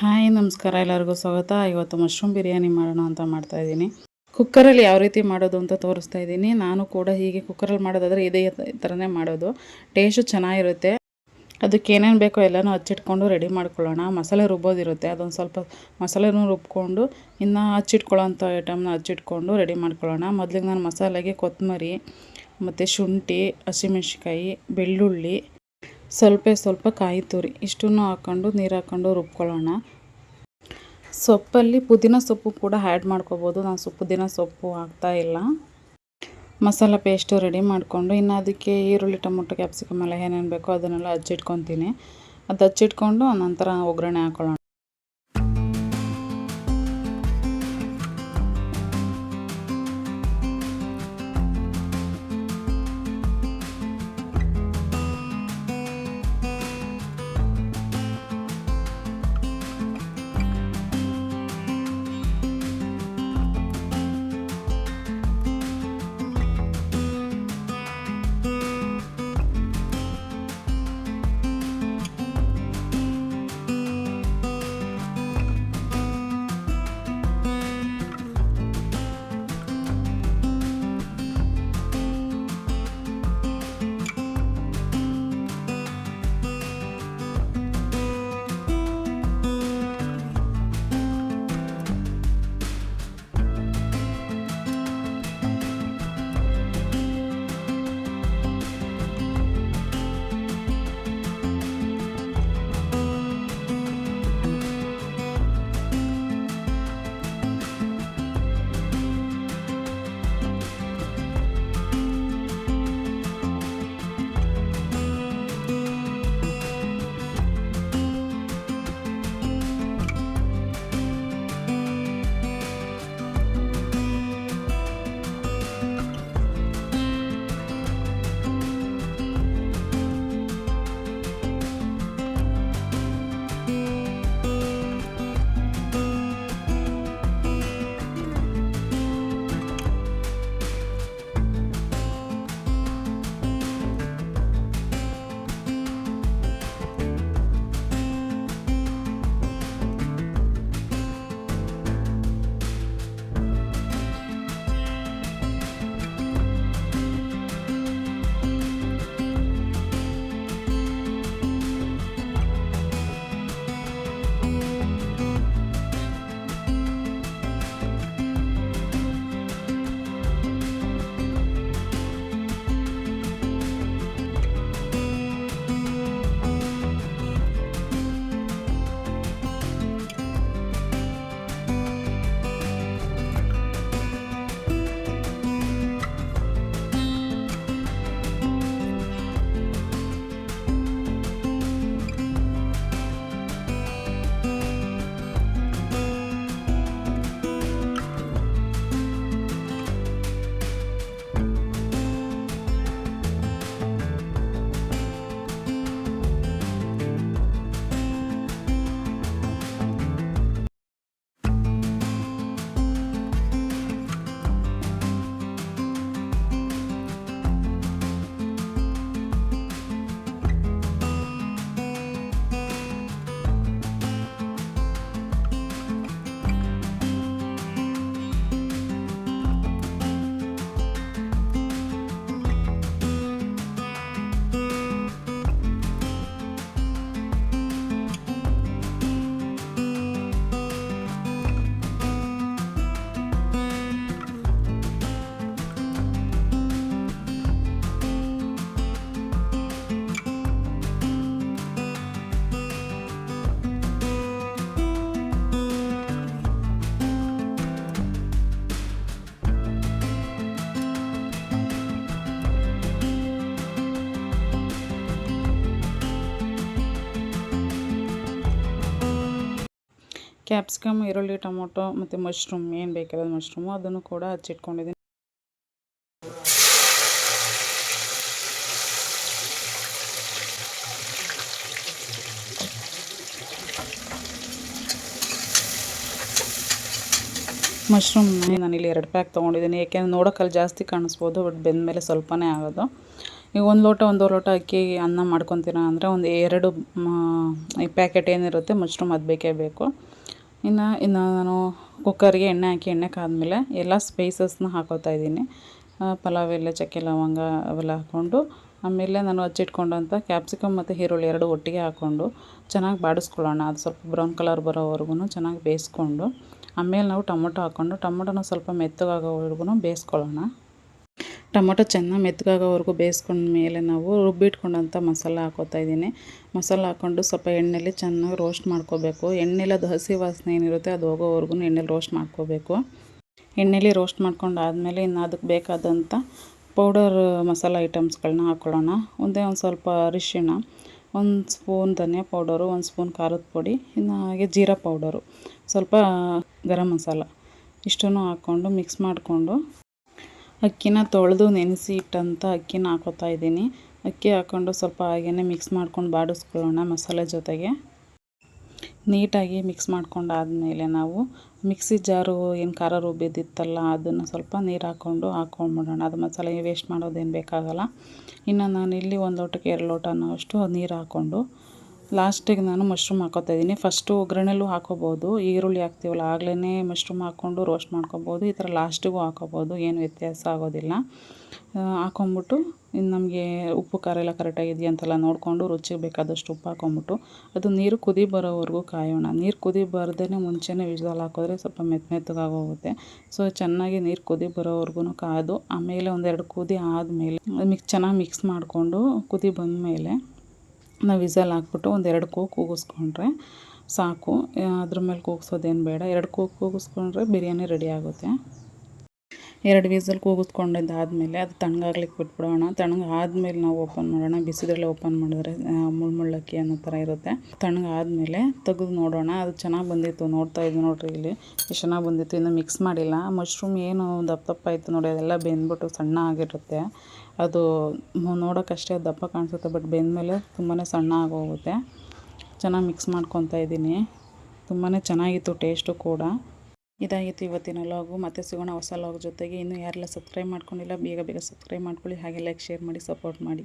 Hi ನಮಸ್ಕಾರ, ಎಲ್ಲರಿಗೂ ಸ್ವಾಗತ. ಇವತ್ತು ಮಶ್ರೂಮ್ ಬಿರಿಯಾನಿ ಮಾಡೋಣ ಅಂತ ಮಾಡ್ತಾಯಿದ್ದೀನಿ. ಕುಕ್ಕರಲ್ಲಿ ಯಾವ ರೀತಿ ಮಾಡೋದು ಅಂತ ತೋರಿಸ್ತಾ ಇದ್ದೀನಿ. ನಾನು ಕೂಡ ಹೀಗೆ ಕುಕ್ಕರಲ್ಲಿ ಮಾಡೋದಾದರೆ ಇದೇ ಥರನೇ ಮಾಡೋದು. ಟೇಸ್ಟು ಚೆನ್ನಾಗಿರುತ್ತೆ. ಅದಕ್ಕೆ ಏನೇನು ಬೇಕೋ ಎಲ್ಲನೂ ಹಚ್ಚಿಟ್ಕೊಂಡು ರೆಡಿ ಮಾಡ್ಕೊಳ್ಳೋಣ. ಮಸಾಲೆ ರುಬ್ಬೋದಿರುತ್ತೆ, ಅದೊಂದು ಸ್ವಲ್ಪ ಮಸಾಲೆನೂ ರುಬ್ಕೊಂಡು ಇನ್ನು ಹಚ್ಚಿಟ್ಕೊಳ್ಳೋ ಅಂಥ ಐಟಮ್ನ ಹಚ್ಚಿಟ್ಕೊಂಡು ರೆಡಿ ಮಾಡ್ಕೊಳ್ಳೋಣ. ಮೊದಲಿಗೆ ನಾನು ಮಸಾಲೆಗೆ ಕೊತ್ತಂಬರಿ ಮತ್ತು ಶುಂಠಿ, ಹಸಿಮೆಣ್ಸಿಕಾಯಿ, ಬೆಳ್ಳುಳ್ಳಿ, ಸ್ವಲ್ಪ ಕಾಯಿ ತುರಿ ಇಷ್ಟನ್ನು ಹಾಕ್ಕೊಂಡು ನೀರು ಹಾಕ್ಕೊಂಡು ರುಬ್ಕೊಳ್ಳೋಣ. ಸೊಪ್ಪಲ್ಲಿ ಪುದೀನ ಸೊಪ್ಪು ಕೂಡ ಆ್ಯಡ್ ಮಾಡ್ಕೋಬೋದು. ನಾನು ಪುದೀನ ಸೊಪ್ಪು ಹಾಕ್ತಾಯಿಲ್ಲ. ಮಸಾಲ ಪೇಸ್ಟು ರೆಡಿ ಮಾಡಿಕೊಂಡು ಇನ್ನು ಅದಕ್ಕೆ ಈರುಳ್ಳಿ, ಟೊಮೊಟೊ, ಕ್ಯಾಪ್ಸಿಕಮ್ ಎಲ್ಲ ಏನೇನು ಬೇಕೋ ಅದನ್ನೆಲ್ಲ ಹಚ್ಚಿಟ್ಕೊತೀನಿ. ಅದು ಹಚ್ಚಿಟ್ಕೊಂಡು ನಂತರ ಒಗ್ಗರಣೆ ಹಾಕ್ಕೊಳ್ಳೋಣ. ಕ್ಯಾಪ್ಸಿಕಮ್, ಈರುಳ್ಳಿ, ಟೊಮೊಟೊ ಮತ್ತು ಮಶ್ರೂಮ್ ಏನು ಬೇಕಿರೋದು ಮಶ್ರೂಮು ಅದನ್ನು ಕೂಡ ಹಚ್ಚಿಟ್ಕೊಂಡಿದ್ದೀನಿ. ಮಶ್ರೂಮ್ ನಾನಿಲ್ಲಿ 2 ಪ್ಯಾಕ್ ತೊಗೊಂಡಿದ್ದೀನಿ. ಏಕೆಂದರೆ ನೋಡೋಕ್ಕಲ್ಲಿ ಜಾಸ್ತಿ ಕಾಣಿಸ್ಬೋದು, ಬಟ್ ಬೆಂದಮೇಲೆ ಸ್ವಲ್ಪನೇ ಆಗೋದು. ಈಗ 1 ಲೋಟ 1 ಲೋಟ ಅಕ್ಕಿ ಅನ್ನ ಮಾಡ್ಕೊತೀನ ಅಂದರೆ ಒಂದು 2 ಈ ಪ್ಯಾಕೆಟ್ ಏನಿರುತ್ತೆ ಮಶ್ರೂಮ್ ಅದು ಬೇಕೇ ಬೇಕು. ಇನ್ನು ನಾನು ಕುಕ್ಕರ್ಗೆ ಎಣ್ಣೆ ಹಾಕಿ ಎಣ್ಣೆ ಕಾದ್ಮೇಲೆ ಎಲ್ಲ ಸ್ಪೈಸಸ್ನ ಹಾಕೋತಾ ಇದ್ದೀನಿ. ಪಲಾವ್ ಎಲೆ, ಚಕ್ಕೆ, ಲವಂಗ ಅವೆಲ್ಲ ಹಾಕ್ಕೊಂಡು ಆಮೇಲೆ ನಾನು ಹಚ್ಚಿಟ್ಕೊಂಡಂಥ ಕ್ಯಾಪ್ಸಿಕಮ್ ಮತ್ತು ಈರುಳ್ಳಿ 2 ಒಟ್ಟಿಗೆ ಹಾಕ್ಕೊಂಡು ಚೆನ್ನಾಗಿ ಬಾಡಿಸ್ಕೊಳ್ಳೋಣ. ಅದು ಸ್ವಲ್ಪ ಬ್ರೌನ್ ಕಲರ್ ಬರೋವರೆಗೂ ಚೆನ್ನಾಗಿ ಬೇಯಿಸ್ಕೊಂಡು ಆಮೇಲೆ ನಾವು ಟೊಮೊಟೊ ಹಾಕ್ಕೊಂಡು ಟೊಮೊಟೊನ ಸ್ವಲ್ಪ ಮೆತ್ತಗಾಗೋವರೆಗೂ ಬೇಯಿಸ್ಕೊಳ್ಳೋಣ. ಟೊಮೊಟೊ ಚೆನ್ನಾಗಿ ಮೆತ್ತಗಾಗೋವರೆಗೂ ಬೇಯಿಸ್ಕೊಂಡ್ಮೇಲೆ ನಾವು ರುಬ್ಬಿಟ್ಕೊಂಡಂಥ ಮಸಾಲ ಹಾಕೋತಾ ಇದ್ದೀನಿ. ಮಸಾಲ ಹಾಕ್ಕೊಂಡು ಸ್ವಲ್ಪ ಎಣ್ಣೆಲಿ ಚೆನ್ನಾಗಿ ರೋಸ್ಟ್ ಮಾಡ್ಕೋಬೇಕು. ಎಣ್ಣೆಲಿ ಅದು ಹಸಿ ವಾಸನೆ ಏನಿರುತ್ತೆ ಅದು ಹೋಗೋವರೆಗೂ ಎಣ್ಣೆಲಿ ರೋಸ್ಟ್ ಮಾಡ್ಕೋಬೇಕು. ಎಣ್ಣೆಲಿ ರೋಸ್ಟ್ ಮಾಡ್ಕೊಂಡಾದಮೇಲೆ ಇನ್ನು ಅದಕ್ಕೆ ಬೇಕಾದಂಥ ಪೌಡರ್ ಮಸಾಲ ಐಟಮ್ಸ್ಗಳನ್ನ ಹಾಕ್ಕೊಳ್ಳೋಣ. ಒಂದೇ ಒಂದು ಸ್ವಲ್ಪ ಅರಿಶಿಣ, 1 ಸ್ಪೂನ್ ಧನಿಯಾ ಪೌಡರು, 1 ಸ್ಪೂನ್ ಖಾರದ ಪುಡಿ, ಇನ್ನು ಹಾಗೆ ಜೀರಾ ಪೌಡರು, ಸ್ವಲ್ಪ ಗರಂ ಮಸಾಲ ಇಷ್ಟನ್ನು ಹಾಕ್ಕೊಂಡು ಮಿಕ್ಸ್ ಮಾಡಿಕೊಂಡು ಅಕ್ಕಿನ ತೊಳೆದು ನೆನೆಸಿ ಇಟ್ಟಂಥ ಅಕ್ಕಿನ ಹಾಕೋತಾ ಇದ್ದೀನಿ. ಅಕ್ಕಿ ಹಾಕ್ಕೊಂಡು ಸ್ವಲ್ಪ ಹಾಗೇ ಮಿಕ್ಸ್ ಮಾಡ್ಕೊಂಡು ಬಾಡಿಸ್ಕೊಳ್ಳೋಣ. ಮಸಾಲೆ ಜೊತೆಗೆ ನೀಟಾಗಿ ಮಿಕ್ಸ್ ಮಾಡ್ಕೊಂಡಾದಮೇಲೆ ನಾವು ಮಿಕ್ಸಿ ಜಾರು ಏನು ಖಾರ ರುಬ್ಬಿದ್ದಿತ್ತಲ್ಲ ಅದನ್ನು ಸ್ವಲ್ಪ ನೀರು ಹಾಕ್ಕೊಂಡ್ಬಿಡೋಣ. ಅದು ಮಸಾಲೆಗೆ ವೇಸ್ಟ್ ಮಾಡೋದೇನು ಬೇಕಾಗಲ್ಲ. ಇನ್ನು ನಾನಿಲ್ಲಿ 1 ಲೋಟಕ್ಕೆ 2 ಲೋಟ ಅನ್ನೋಷ್ಟು ನೀರು ಹಾಕ್ಕೊಂಡು ಲಾಸ್ಟಿಗೆ ನಾನು ಮಶ್ರೂಮ್ ಹಾಕೋತಾ ಇದ್ದೀನಿ. ಫಸ್ಟು ಒಗ್ಗರಣೆಲೂ ಹಾಕೋಬೋದು, ಈರುಳ್ಳಿ ಹಾಕ್ತೀವಲ್ಲ ಆಗಲೇ ಮಶ್ರೂಮ್ ಹಾಕ್ಕೊಂಡು ರೋಸ್ಟ್ ಮಾಡ್ಕೊಬೋದು. ಈ ಥರ ಲಾಸ್ಟಿಗೂ ಹಾಕೋಬೋದು, ಏನು ವ್ಯತ್ಯಾಸ ಆಗೋದಿಲ್ಲ. ಹಾಕ್ಕೊಂಬಿಟ್ಟು ಇನ್ನು ನಮಗೆ ಉಪ್ಪು ಖಾರ ಎಲ್ಲ ಕರೆಕ್ಟಾಗಿದೆಯಾ ಅಂತೆಲ್ಲ ನೋಡಿಕೊಂಡು ರುಚಿಗೆ ಬೇಕಾದಷ್ಟು ಉಪ್ಪು ಹಾಕ್ಕೊಂಬಿಟ್ಟು ಅದು ನೀರು ಕುದಿ ಬರೋವರೆಗೂ ಕಾಯೋಣ. ನೀರು ಕುದಿ ಬರದೇ ಮುಂಚೆನೇ ವಿಷಲ್ ಹಾಕಿದ್ರೆ ಸ್ವಲ್ಪ ಮೆತ್ತಗಾಗೋಗುತ್ತೆ. ಸೊ ಚೆನ್ನಾಗಿ ನೀರು ಕುದಿ ಬರೋವರೆಗೂ ಕಾದು ಆಮೇಲೆ 1-2 ಕುದಿ ಆದಮೇಲೆ ಚೆನ್ನಾಗಿ ಮಿಕ್ಸ್ ಮಾಡಿಕೊಂಡು ಕುದಿ ಬಂದಮೇಲೆ ನಾವು ವಿಸಲ್ ಹಾಕ್ಬಿಟ್ಟು 1-2 ಕೂಗಿಸ್ಕೊಂಡ್ರೆ ಸಾಕು. ಅದ್ರ ಮೇಲೆ ಕೂಗಿಸೋದೇನು ಬೇಡ. 2 ಕೂಗಿಸ್ಕೊಂಡ್ರೆ ಬಿರಿಯಾನಿ ರೆಡಿ ಆಗುತ್ತೆ. 2 ವಿಸಲ್ ಕೂಗಿಸ್ಕೊಂಡಿದ್ದಾದಮೇಲೆ ಅದು ತಣ್ಣಗಾಗ್ಲಿಕ್ಕೆ ಬಿಟ್ಬಿಡೋಣ. ತಣ್ಣಗಾದ್ಮೇಲೆ ನಾವು ಓಪನ್ ಮಾಡೋಣ. ಬಿಸಿದ್ರಲ್ಲೇ ಓಪನ್ ಮಾಡಿದ್ರೆ ಮುಳ್ಳುಕ್ಕಿ ಅನ್ನೋ ಥರ ಇರುತ್ತೆ. ತಣ್ಣಗಾದ್ಮೇಲೆ ತೆಗೆದು ನೋಡೋಣ. ಅದು ಚೆನ್ನಾಗಿ ಬಂದಿತ್ತು, ನೋಡ್ತಾ ಇದ್ವಿ ನೋಡ್ರಿ ಇಲ್ಲಿ ಎಷ್ಟು ಚೆನ್ನಾಗಿ ಬಂದಿತ್ತು. ಇನ್ನು ಮಿಕ್ಸ್ ಮಾಡಿಲ್ಲ. ಮಶ್ರೂಮ್ ಏನು ದಪ್ಪ ಇತ್ತು ನೋಡಿ ಅದೆಲ್ಲ ಬೆಂದ್ಬಿಟ್ಟು ಸಣ್ಣ ಆಗಿರುತ್ತೆ. ಅದು ನೋಡೋಕ್ಕಷ್ಟೇ ದಪ್ಪ ಕಾಣಿಸುತ್ತೆ, ಬಟ್ ಬೆಂದಮೇಲೆ ತುಂಬಾ ಸಣ್ಣ ಆಗೋಗುತ್ತೆ. ಚೆನ್ನಾಗಿ ಮಿಕ್ಸ್ ಮಾಡ್ಕೊತಾ ಇದ್ದೀನಿ. ತುಂಬಾ ಚೆನ್ನಾಗಿತ್ತು ಟೇಸ್ಟು ಕೂಡ. ಇದಾಗಿತ್ತು ಇವತ್ತಿನ ಲಾಗು. ಮತ್ತೆ ಸಿಗೋಣ ಹೊಸ ಲಾಗ್ ಜೊತೆಗೆ. ಇನ್ನೂ ಯಾರೆಲ್ಲ ಸಬ್ಸ್ಕ್ರೈಬ್ ಮಾಡ್ಕೊಂಡಿಲ್ಲ ಬೇಗ ಸಬ್ಸ್ಕ್ರೈಬ್ ಮಾಡ್ಕೊಳ್ಳಿ. ಹಾಗೆ ಲೈಕ್, ಶೇರ್ ಮಾಡಿ, ಸಪೋರ್ಟ್ ಮಾಡಿ.